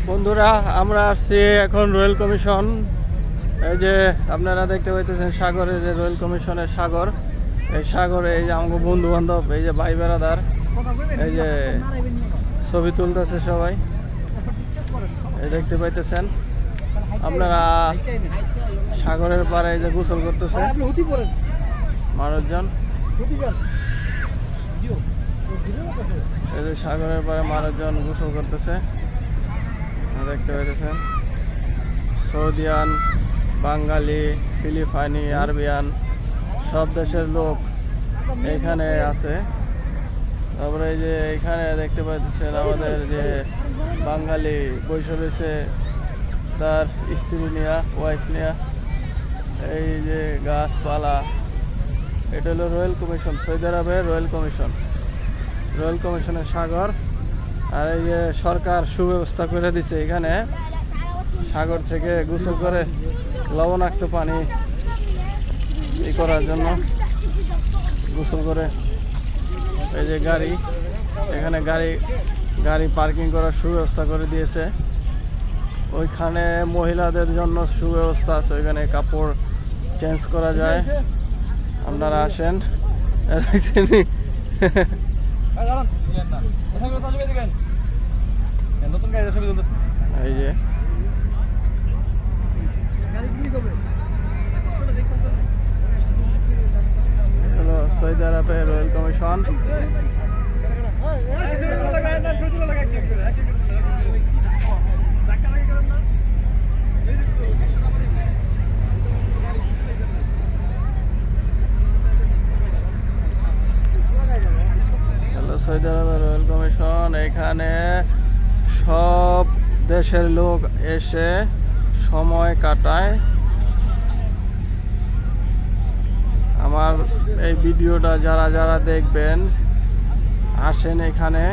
বন্ধুরা, আমরা আসছি এখন রয়্যাল কমিশন। এই যে আপনারা দেখতে পাইতেছেন সাগরে, যে রয়্যাল কমিশনের সাগর। এই সাগরে এই যে আমাকে বন্ধু বান্ধব, এই যে ভাই বেড়াদার, এই যে ছবি তুলতেছে সবাই, এই দেখতে পাইতেছেন আপনারা। সাগরের পাড়ে এই যে গোসল করতেছে মানুষজন। এই যে সাগরের পাড়ে মানুষজন গোসল করতেছে, দেখতে পাইতেছেন। সৌদিয়ান, বাঙালি, ফিলিপাইনি, আরবিয়ান সব দেশের লোক এখানে আছে। তারপরে এই যে এখানে দেখতে পাইতেছেন আমাদের যে বাঙালি বসে রয়েছে, তার স্ত্রী নিয়া, ওয়াইফ নিয়া। এই যে গাছপালা, এটা হলো রয়্যাল কমিশন, সৌদি আরবের রয়্যাল কমিশন, রয়্যাল কমিশনের সাগর। আর এই যে সরকার সুব্যবস্থা করে দিছে, এখানে সাগর থেকে গোসল করে লবণাক্ত পানি করার জন্য গোসল করে। এই যে গাড়ি, এখানে গাড়ি পার্কিং করার সুব্যবস্থা করে দিয়েছে। ওইখানে মহিলাদের জন্য সুব্যবস্থা আছে, ওইখানে কাপড় চেঞ্জ করা যায়। আপনারা আসেন। এই যে হলো সৌদি আরবের রয়্যাল কমিশন। সৌদি আরবের রয়্যাল কমিশন, এখানে সব দেশের লোক এসে সময় কাটায়। আমার এই ভিডিওটা যারা যারা দেখবেন, আসেন এখানে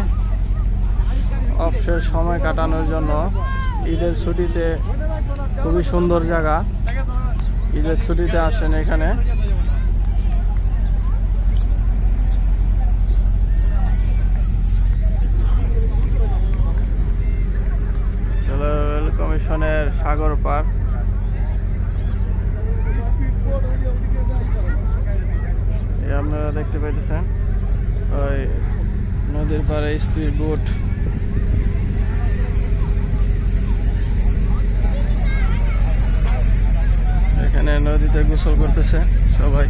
অবসর সময় কাটানোর জন্য। ঈদের ছুটিতে খুবই সুন্দর জায়গা, ঈদের ছুটিতে আসেন এখানে। রয়্যাল কমিশনের সাগর পার, আপনারা দেখতে পাইতেছেন ওই নদীর পাড়ে স্পিড বোট। এখানে নদীতে গোসল করতেছে সবাই।